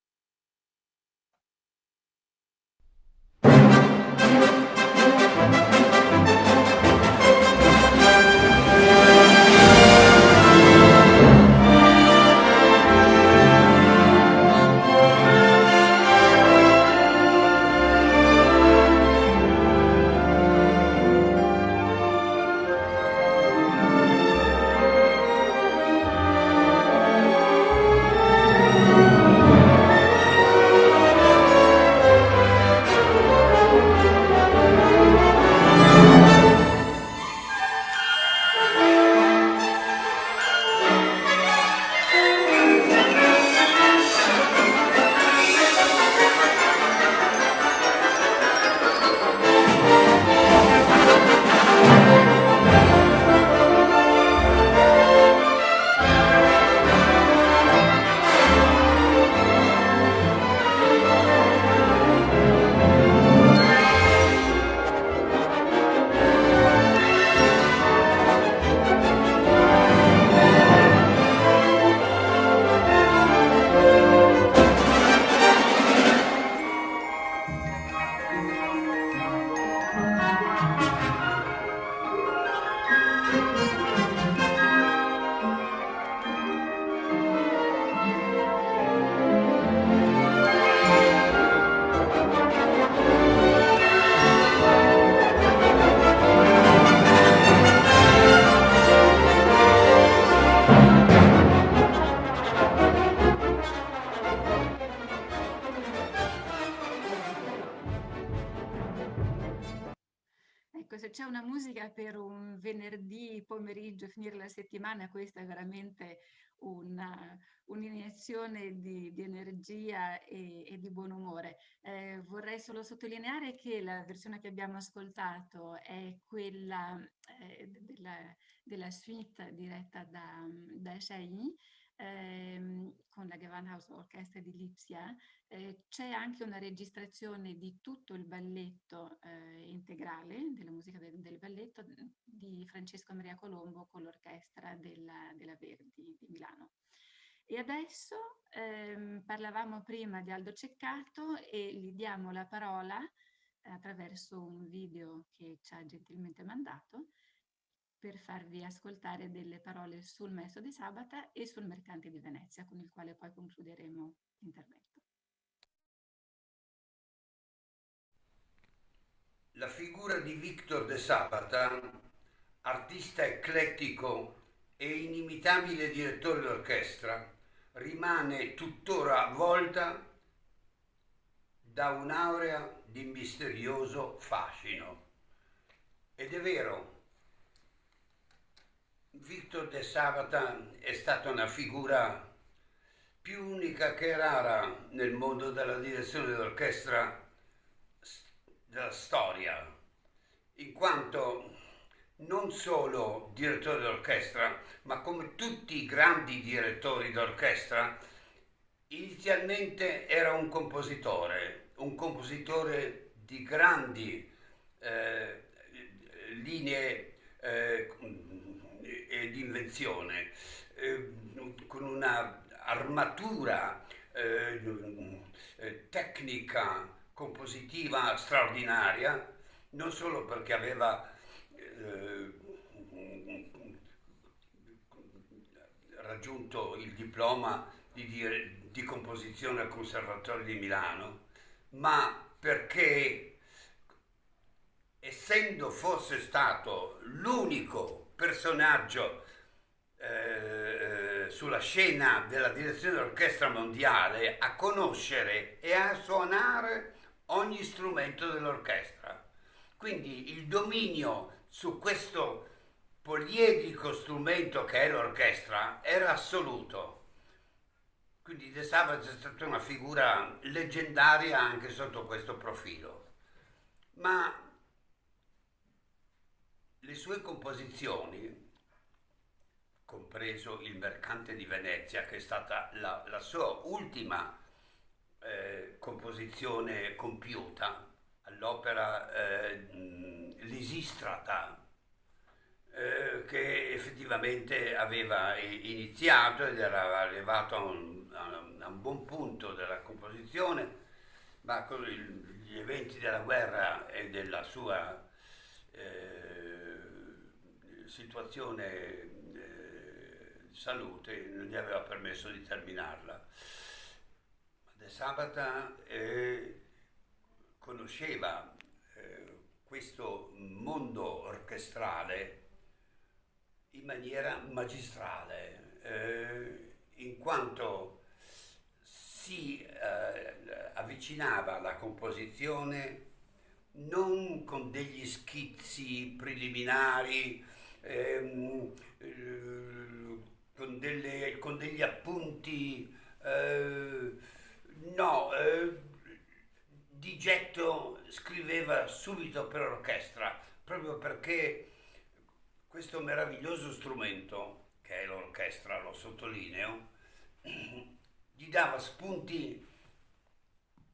Se c'è una musica per un venerdì pomeriggio, finire la settimana, questa è veramente un'iniezione di energia e di buon umore. Vorrei solo sottolineare che la versione che abbiamo ascoltato è quella della suite diretta da Chailly, con la Gewandhaus Orchestra di Lipsia. C'è anche una registrazione di tutto il balletto integrale, della musica del balletto di Francesco Maria Colombo con l'orchestra della Verdi di Milano. E adesso parlavamo prima di Aldo Ceccato e gli diamo la parola attraverso un video che ci ha gentilmente mandato per farvi ascoltare delle parole sul Maestro di Sabata e sul Mercante di Venezia, con il quale poi concluderemo l'intervento. La figura di Victor de Sabata, artista eclettico e inimitabile direttore d'orchestra, rimane tuttora avvolta da un'aurea di misterioso fascino. Ed è vero, Victor de Sabata è stata una figura più unica che rara nel mondo della direzione d'orchestra della storia, in quanto non solo direttore d'orchestra, ma come tutti i grandi direttori d'orchestra, inizialmente era un compositore di grandi linee di invenzione, con una armatura tecnica compositiva straordinaria, non solo perché aveva raggiunto il diploma di composizione al Conservatorio di Milano, ma perché, essendo forse stato l'unico personaggio sulla scena della direzione d'orchestra mondiale a conoscere e a suonare ogni strumento dell'orchestra. Quindi il dominio su questo poliedrico strumento che è l'orchestra era assoluto. Quindi De Sabat è stata una figura leggendaria anche sotto questo profilo. Ma le sue composizioni, compreso Il Mercante di Venezia, che è stata la sua ultima composizione compiuta all'opera Lisistrata, che effettivamente aveva iniziato ed era arrivato a un buon punto della composizione, ma con gli eventi della guerra e della sua situazione di salute non gli aveva permesso di terminarla. De Sabata conosceva questo mondo orchestrale in maniera magistrale, in quanto si avvicinava alla composizione non con degli schizzi preliminari, con degli appunti, no, di getto scriveva subito per orchestra, proprio perché questo meraviglioso strumento, che è l'orchestra, lo sottolineo, gli dava spunti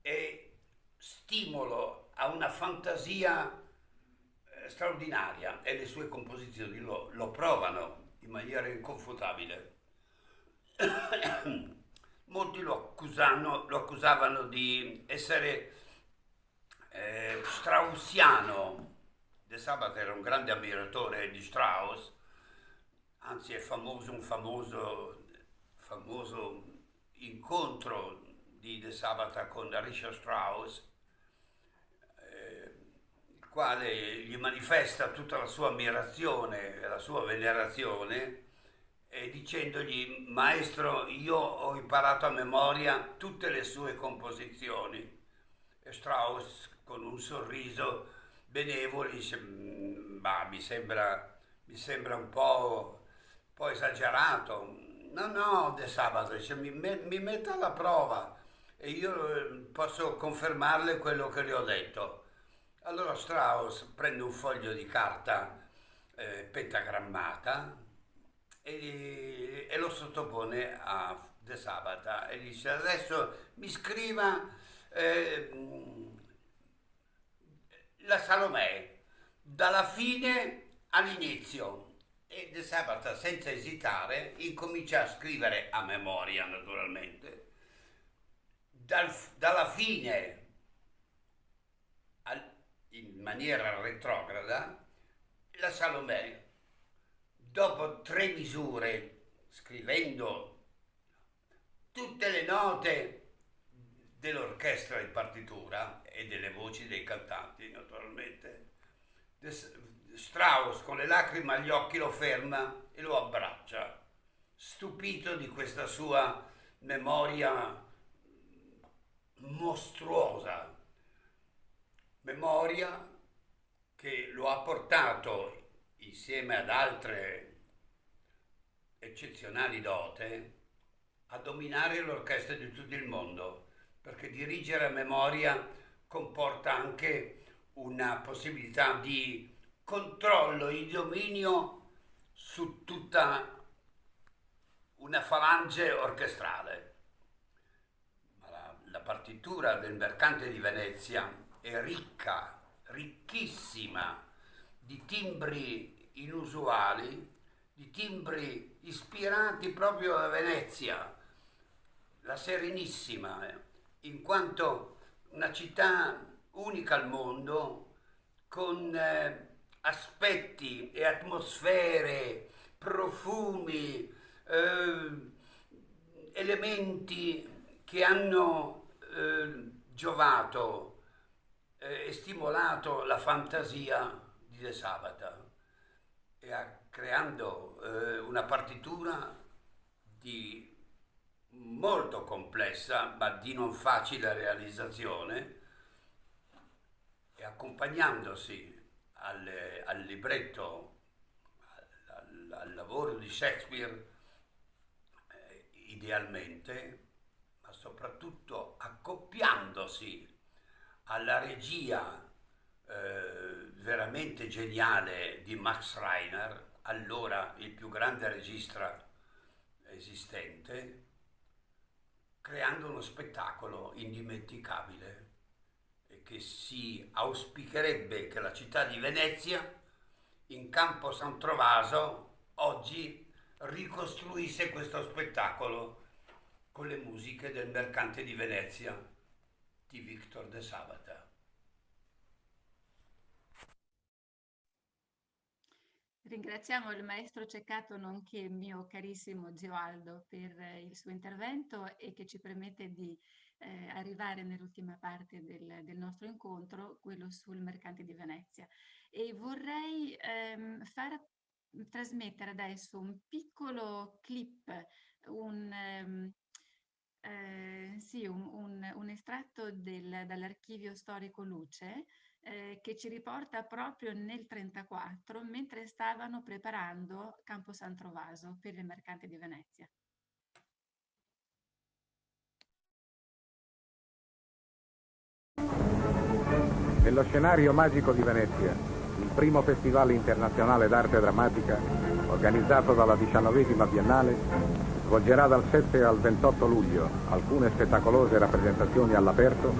e stimolo a una fantasia straordinaria, e le sue composizioni lo provano in maniera inconfutabile. Molti lo accusavano di essere straussiano. De Sabat era un grande ammiratore di Strauss, anzi è famoso un famoso incontro di De Sabat con Richard Strauss, il quale gli manifesta tutta la sua ammirazione e la sua venerazione, dicendogli: maestro, io ho imparato a memoria tutte le sue composizioni. E Strauss, con un sorriso benevolo, dice: ma mi sembra un po' esagerato. No, De Sabato, dice, mi metta alla prova e io posso confermarle quello che le ho detto. Allora Strauss prende un foglio di carta pentagrammata e lo sottopone a De Sabata e dice: adesso mi scriva la Salomè dalla fine all'inizio. E De Sabata, senza esitare, incomincia a scrivere a memoria, naturalmente, dalla fine in maniera retrograda la Salomè. Dopo 3 misure, scrivendo tutte le note dell'orchestra in partitura e delle voci dei cantanti, naturalmente, Strauss con le lacrime agli occhi lo ferma e lo abbraccia, stupito di questa sua memoria mostruosa, memoria che lo ha portato, insieme ad altre eccezionali dote, a dominare l'orchestra di tutto il mondo, perché dirigere a memoria comporta anche una possibilità di controllo e di dominio su tutta una falange orchestrale. Ma la partitura del Mercante di Venezia è ricchissima di timbri inusuali, di timbri ispirati proprio a Venezia, la Serenissima, in quanto una città unica al mondo, con aspetti e atmosfere, profumi, elementi che hanno giovato e stimolato la fantasia di De Sabata, e creando una partitura di molto complessa ma di non facile realizzazione, e accompagnandosi al libretto, al lavoro di Shakespeare, idealmente, ma soprattutto accoppiandosi alla regia veramente geniale di Max Reiner, allora il più grande regista esistente, creando uno spettacolo indimenticabile, e che si auspicherebbe che la città di Venezia, in Campo San Trovaso, oggi ricostruisse questo spettacolo con le musiche del Mercante di Venezia di Victor de Sabata. Ringraziamo il maestro Ceccato, nonché il mio carissimo zio Aldo, per il suo intervento e che ci permette di arrivare nell'ultima parte del nostro incontro, quello sul Mercante di Venezia. E vorrei far trasmettere adesso un piccolo clip, sì, un estratto dall'archivio storico Luce, che ci riporta proprio nel 1934, mentre stavano preparando Campo San Trovaso per il Mercante di Venezia. Nello scenario magico di Venezia, il primo festival internazionale d'arte drammatica, organizzato dalla 19ª Biennale, svolgerà dal 7 al 28 luglio alcune spettacolose rappresentazioni all'aperto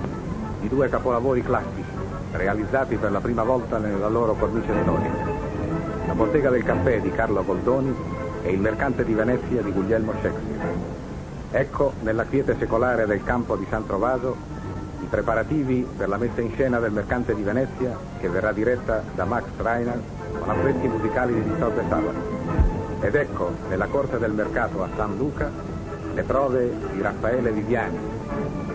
di due capolavori classici, realizzati per la prima volta nella loro cornice storica: La bottega del caffè di Carlo Goldoni e Il mercante di Venezia di Guglielmo Shakespeare. Ecco, nella quiete secolare del campo di San Trovaso, i preparativi per la messa in scena del Mercante di Venezia, che verrà diretta da Max Reiner con affreschi musicali di Victor de Sabata. Ed ecco, nella corte del mercato a San Luca, le prove di Raffaele Viviani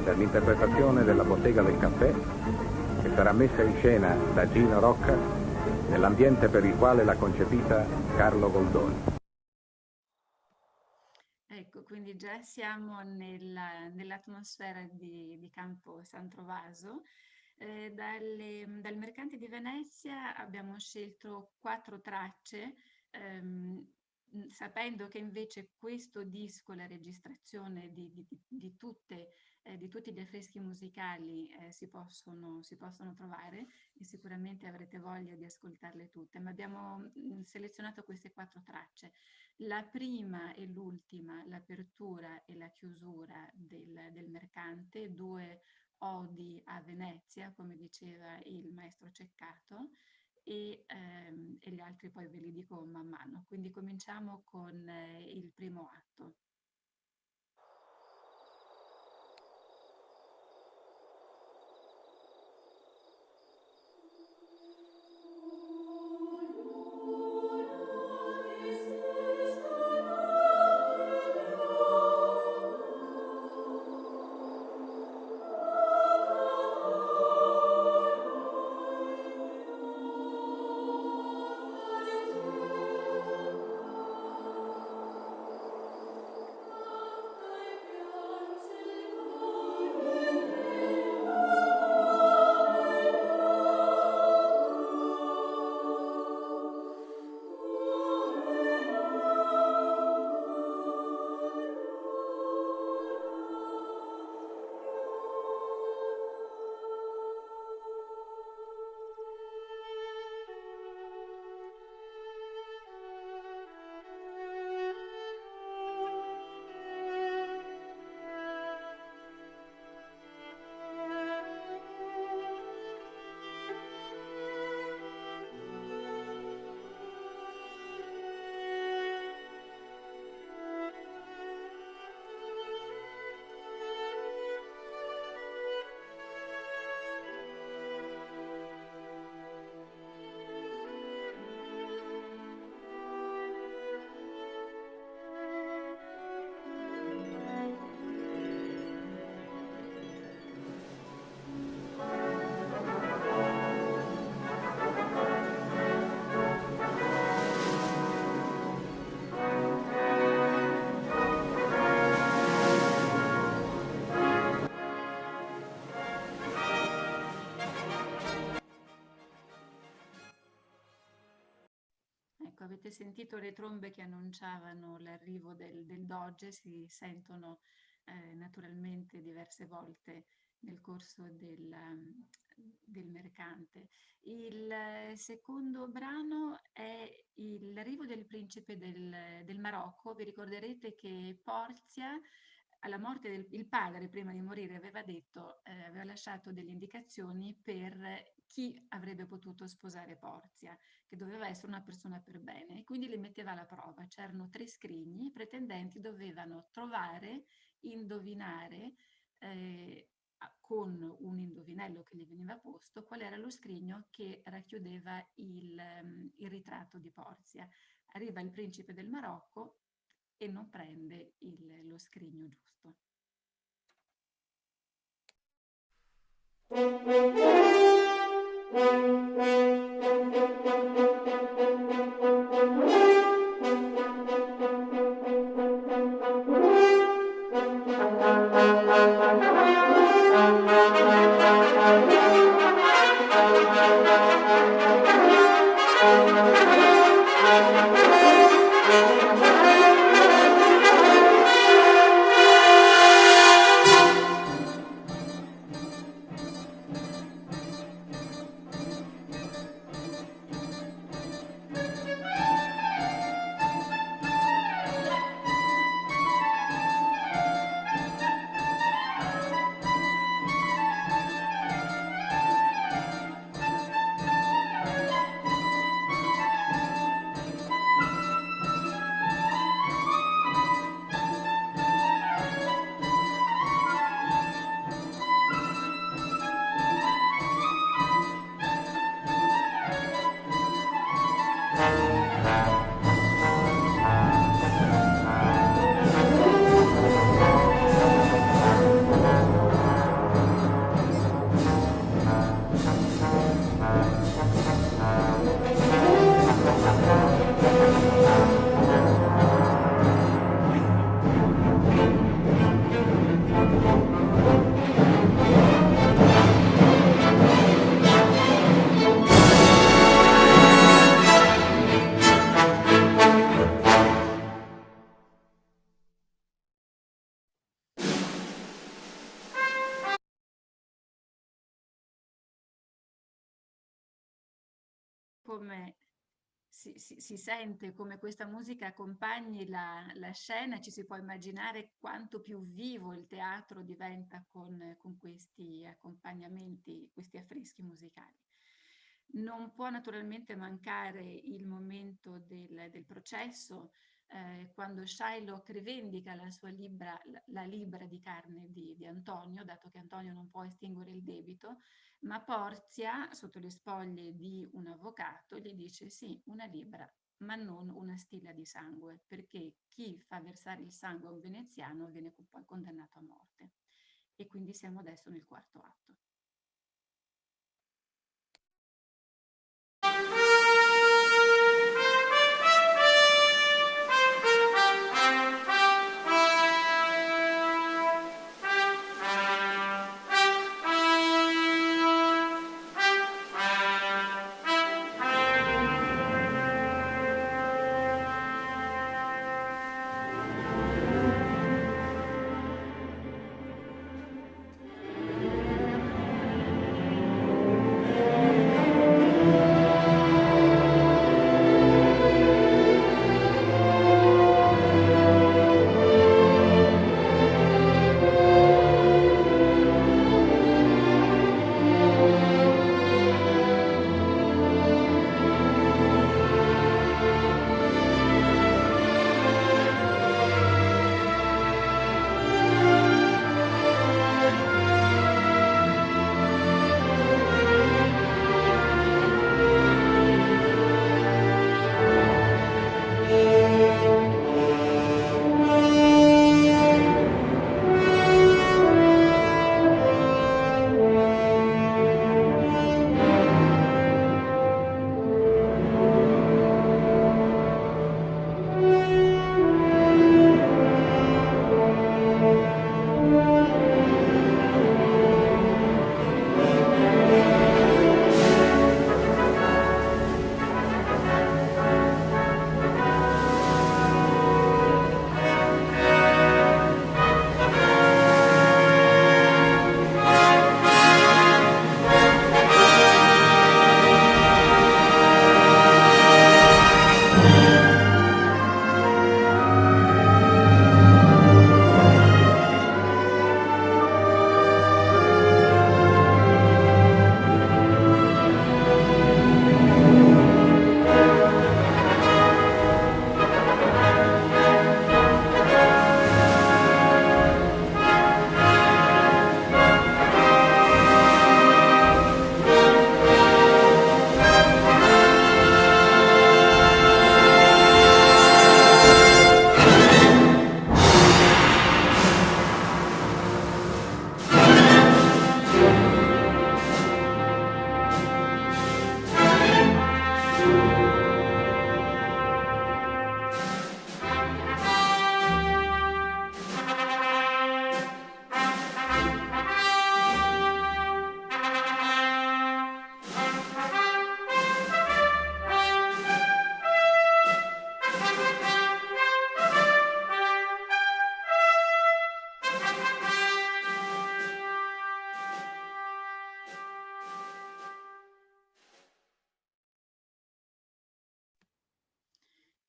per l'interpretazione della bottega del caffè, che sarà messa in scena da Gino Rocca nell'ambiente per il quale l'ha concepita Carlo Goldoni. Ecco, quindi già siamo nell'atmosfera di Campo San Trovaso. Dal Mercante di Venezia abbiamo scelto 4 tracce, sapendo che invece questo disco, la registrazione di tutti gli affreschi musicali si possono trovare, e sicuramente avrete voglia di ascoltarle tutte, ma abbiamo selezionato queste 4 tracce. La prima e l'ultima, l'apertura e la chiusura del Mercante, 2 odi a Venezia, come diceva il maestro Ceccato, e gli altri poi ve li dico man mano. Quindi cominciamo con il primo atto. avete sentito le trombe che annunciavano l'arrivo del Doge, si sentono naturalmente diverse volte nel corso del mercante. Il secondo brano è l'arrivo del principe del Marocco. Vi ricorderete che Porzia, alla morte del padre, prima di morire, aveva lasciato delle indicazioni per chi avrebbe potuto sposare Porzia, che doveva essere una persona per bene, e quindi li metteva alla prova. C'erano 3 scrigni, i pretendenti dovevano trovare, indovinare, con un indovinello che gli veniva posto, qual era lo scrigno che racchiudeva il ritratto di Porzia. Arriva il principe del Marocco e non prende lo scrigno giusto. Come si sente come questa musica accompagni la scena, ci si può immaginare quanto più vivo il teatro diventa con questi accompagnamenti, questi affreschi musicali. Non può naturalmente mancare il momento del processo, quando Shylock rivendica la libra di carne di Antonio, dato che Antonio non può estinguere il debito, ma Porzia, sotto le spoglie di un avvocato, gli dice sì, 1 libra, ma non una stilla di sangue, perché chi fa versare il sangue a un veneziano viene poi condannato a morte. E quindi siamo adesso nel 4º atto.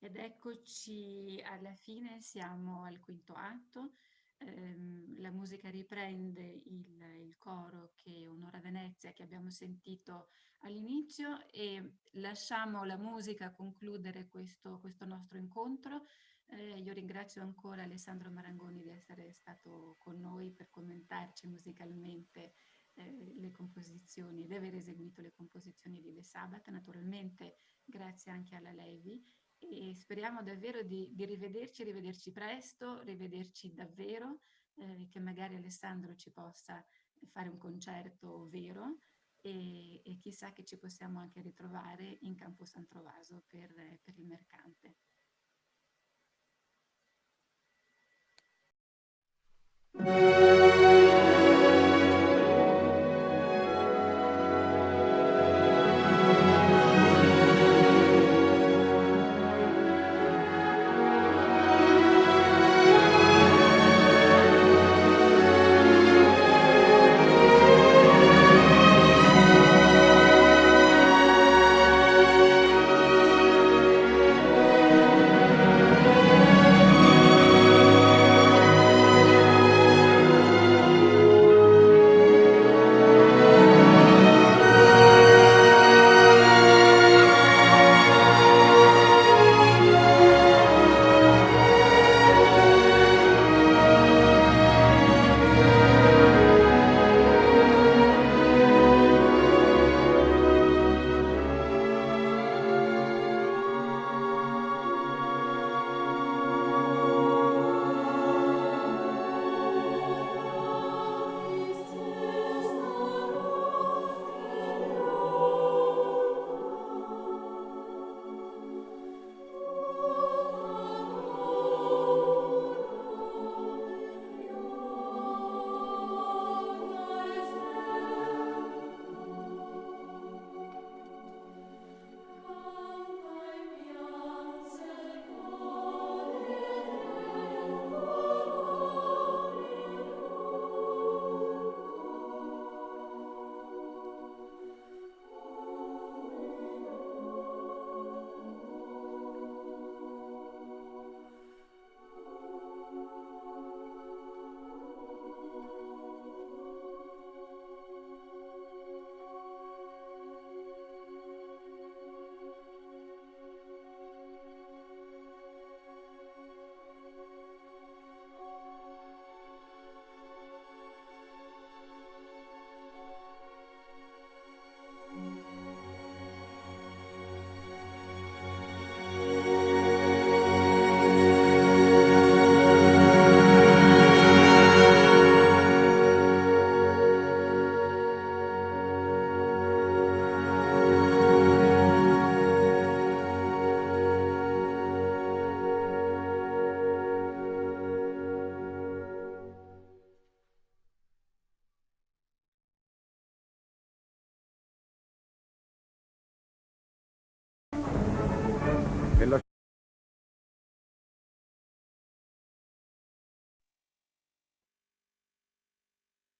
Ed eccoci alla fine, siamo al quinto atto. La musica riprende il coro che onora Venezia, che abbiamo sentito all'inizio, e lasciamo la musica concludere questo nostro incontro. Io ringrazio ancora Alessandro Marangoni di essere stato con noi per commentarci musicalmente le composizioni, di aver eseguito le composizioni di De Sabata. Naturalmente grazie anche alla Levi, e speriamo davvero di rivederci presto, rivederci davvero, che magari Alessandro ci possa fare un concerto vero, e chissà che ci possiamo anche ritrovare in Campo San Trovaso per il Mercante.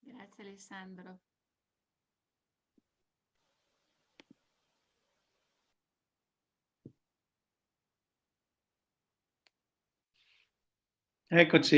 Grazie Alessandro. Eccoci.